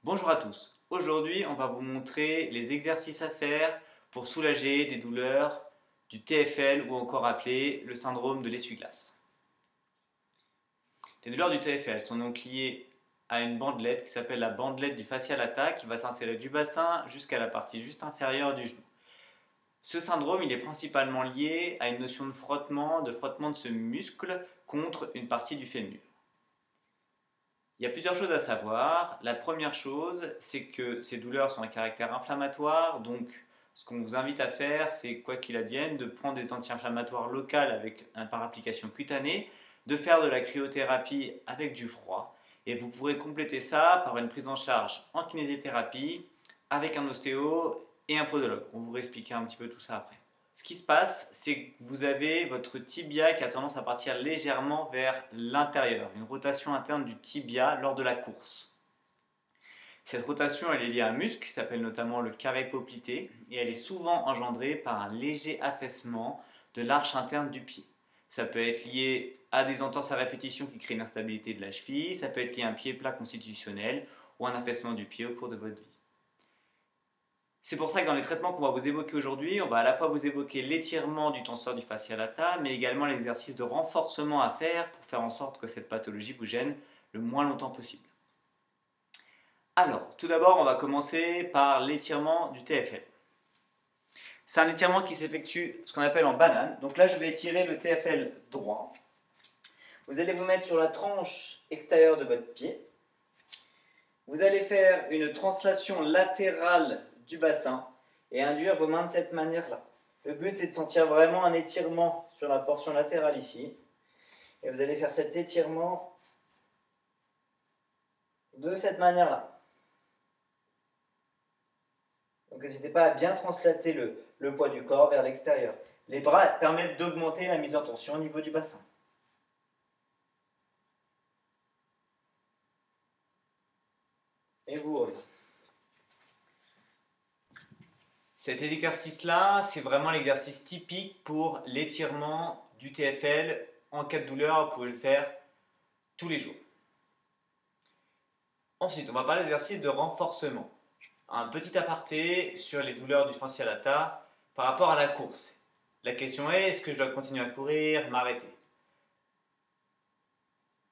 Bonjour à tous, aujourd'hui on va vous montrer les exercices à faire pour soulager des douleurs du TFL ou encore appelé le syndrome de l'essuie-glace. Les douleurs du TFL sont donc liées à une bandelette qui s'appelle la bandelette du fascia lata qui va s'insérer du bassin jusqu'à la partie juste inférieure du genou. Ce syndrome il est principalement lié à une notion de frottement de ce muscle contre une partie du fémur. Il y a plusieurs choses à savoir. La première chose, c'est que ces douleurs sont à caractère inflammatoire, donc ce qu'on vous invite à faire, c'est quoi qu'il advienne, de prendre des anti-inflammatoires locales par application cutanée, de faire de la cryothérapie avec du froid, et vous pourrez compléter ça par une prise en charge en kinésithérapie avec un ostéo et un podologue. On vous réexpliquera un petit peu tout ça après. Ce qui se passe, c'est que vous avez votre tibia qui a tendance à partir légèrement vers l'intérieur, une rotation interne du tibia lors de la course. Cette rotation elle est liée à un muscle qui s'appelle notamment le carré poplité et elle est souvent engendrée par un léger affaissement de l'arche interne du pied. Ça peut être lié à des entorses à répétition qui créent une instabilité de la cheville, ça peut être lié à un pied plat constitutionnel ou un affaissement du pied au cours de votre vie. C'est pour ça que dans les traitements qu'on va vous évoquer aujourd'hui, on va à la fois vous évoquer l'étirement du tenseur du fascia lata, mais également l'exercice de renforcement à faire pour faire en sorte que cette pathologie vous gêne le moins longtemps possible. Alors, tout d'abord, on va commencer par l'étirement du TFL. C'est un étirement qui s'effectue ce qu'on appelle en banane. Donc là, je vais étirer le TFL droit. Vous allez vous mettre sur la tranche extérieure de votre pied. Vous allez faire une translation latérale du bassin et induire vos mains de cette manière-là. Le but, c'est de sentir vraiment un étirement sur la portion latérale ici. Et vous allez faire cet étirement de cette manière-là. Donc n'hésitez pas à bien translater le poids du corps vers l'extérieur. Les bras permettent d'augmenter la mise en tension au niveau du bassin. Et vous revenez. Cet exercice-là, c'est vraiment l'exercice typique pour l'étirement du TFL. En cas de douleur, vous pouvez le faire tous les jours. Ensuite, on va parler d'exercice de renforcement. Un petit aparté sur les douleurs du fascia lata par rapport à la course. La question est ce que je dois continuer à courir, m'arrêter?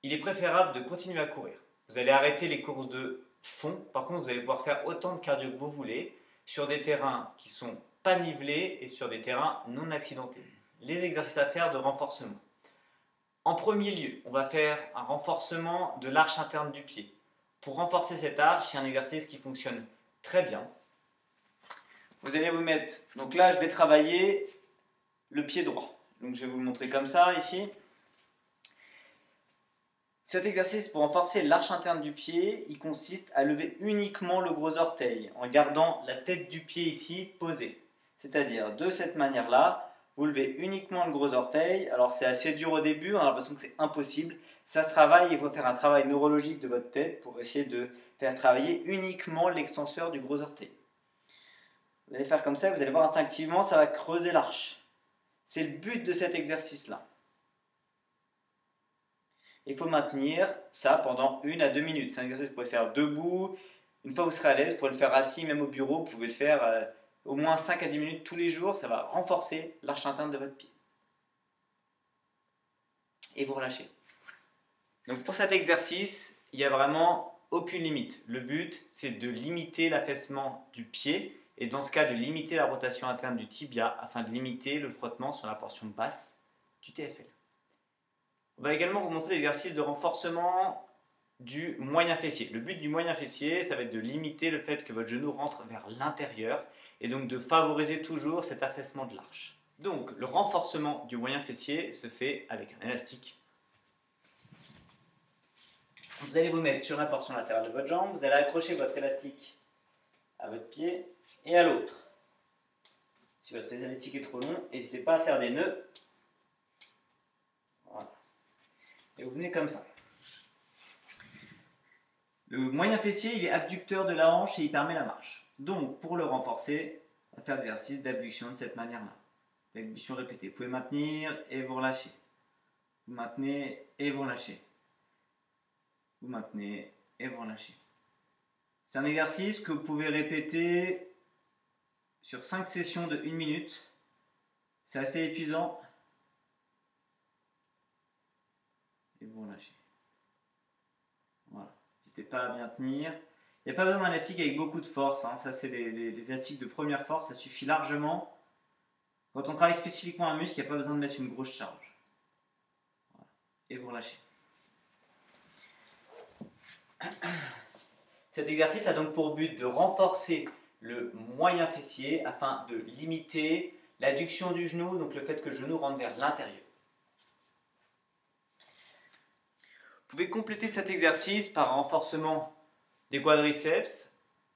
Il est préférable de continuer à courir. Vous allez arrêter les courses de fond. Par contre, vous allez pouvoir faire autant de cardio que vous voulez sur des terrains qui sont pas nivelés et sur des terrains non accidentés. Les exercices à faire de renforcement. En premier lieu, on va faire un renforcement de l'arche interne du pied. Pour renforcer cette arche, c'est un exercice qui fonctionne très bien. Vous allez vous mettre, donc là je vais travailler le pied droit. Donc je vais vous le montrer comme ça ici. Cet exercice pour renforcer l'arche interne du pied, il consiste à lever uniquement le gros orteil en gardant la tête du pied ici posée. C'est-à-dire de cette manière-là, vous levez uniquement le gros orteil. Alors c'est assez dur au début, on a l'impression que c'est impossible. Ça se travaille, il faut faire un travail neurologique de votre tête pour essayer de faire travailler uniquement l'extenseur du gros orteil. Vous allez faire comme ça, vous allez voir instinctivement, ça va creuser l'arche. C'est le but de cet exercice-là. Il faut maintenir ça pendant 1 à 2 minutes. C'est un exercice que vous pouvez faire debout. Une fois que vous serez à l'aise, vous pouvez le faire assis, même au bureau. Vous pouvez le faire au moins 5 à 10 minutes tous les jours. Ça va renforcer l'arche interne de votre pied. Et vous relâchez. Donc pour cet exercice, il n'y a vraiment aucune limite. Le but, c'est de limiter l'affaissement du pied et dans ce cas, de limiter la rotation interne du tibia afin de limiter le frottement sur la portion basse du TFL. On va également vous montrer l'exercice de renforcement du moyen fessier. Le but du moyen fessier, ça va être de limiter le fait que votre genou rentre vers l'intérieur et donc de favoriser toujours cet affaissement de l'arche. Donc le renforcement du moyen fessier se fait avec un élastique. Vous allez vous mettre sur la portion latérale de votre jambe, vous allez accrocher votre élastique à votre pied et à l'autre. Si votre élastique est trop long, n'hésitez pas à faire des nœuds. Voilà. Et vous venez comme ça. Le moyen fessier, il est abducteur de la hanche et il permet la marche. Donc, pour le renforcer, on va faire des exercices d'abduction de cette manière-là. L'abduction répétée. Vous pouvez maintenir et vous relâchez. Vous maintenez et vous relâchez. Vous maintenez et vous relâchez. C'est un exercice que vous pouvez répéter sur 5 sessions de 1 minute. C'est assez épuisant. Et vous relâchez. Voilà. N'hésitez pas à bien tenir. Il n'y a pas besoin d'un élastique avec beaucoup de force. Hein. Ça, c'est les élastiques de première force. Ça suffit largement. Quand on travaille spécifiquement un muscle, il n'y a pas besoin de mettre une grosse charge. Voilà. Et vous relâchez. Cet exercice a donc pour but de renforcer le moyen fessier afin de limiter l'adduction du genou, donc le fait que le genou rentre vers l'intérieur. Vous pouvez compléter cet exercice par un renforcement des quadriceps.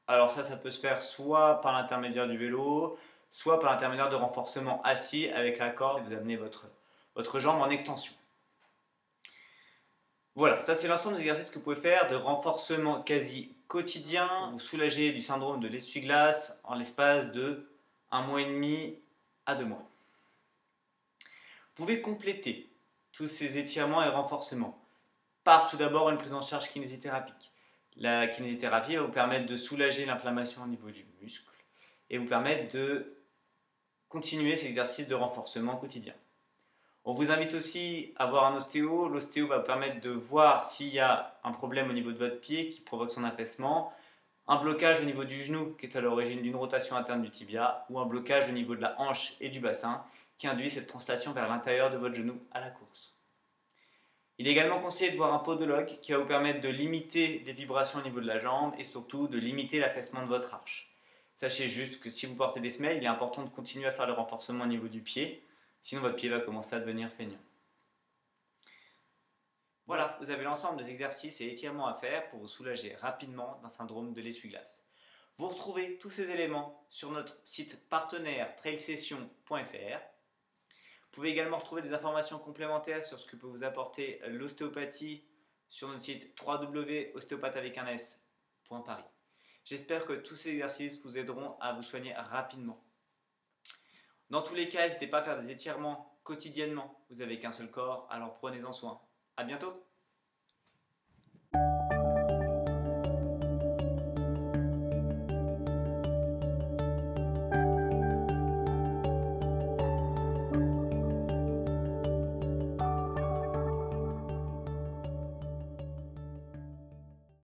Alors ça peut se faire soit par l'intermédiaire du vélo, soit par l'intermédiaire de renforcement assis avec la corde. Vous amenez votre jambe en extension. Voilà, ça c'est l'ensemble des exercices que vous pouvez faire de renforcement quasi quotidien pour vous soulager du syndrome de l'essuie-glace en l'espace de 1 mois et demi à 2 mois. Vous pouvez compléter tous ces étirements et renforcements par tout d'abord une prise en charge kinésithérapique. La kinésithérapie va vous permettre de soulager l'inflammation au niveau du muscle et vous permettre de continuer ces exercices de renforcement quotidien. On vous invite aussi à voir un ostéo. L'ostéo va vous permettre de voir s'il y a un problème au niveau de votre pied qui provoque son affaissement, un blocage au niveau du genou qui est à l'origine d'une rotation interne du tibia ou un blocage au niveau de la hanche et du bassin qui induit cette translation vers l'intérieur de votre genou à la course. Il est également conseillé de voir un podologue qui va vous permettre de limiter les vibrations au niveau de la jambe et surtout de limiter l'affaissement de votre arche. Sachez juste que si vous portez des semelles, il est important de continuer à faire le renforcement au niveau du pied, sinon votre pied va commencer à devenir feignant. Voilà, vous avez l'ensemble des exercices et étirements à faire pour vous soulager rapidement d'un syndrome de l'essuie-glace. Vous retrouvez tous ces éléments sur notre site partenaire trailsession.fr. Vous pouvez également retrouver des informations complémentaires sur ce que peut vous apporter l'ostéopathie sur notre site www.ostéopathe.paris. J'espère que tous ces exercices vous aideront à vous soigner rapidement. Dans tous les cas, n'hésitez pas à faire des étirements quotidiennement. Vous n'avez qu'un seul corps, alors prenez-en soin. À bientôt!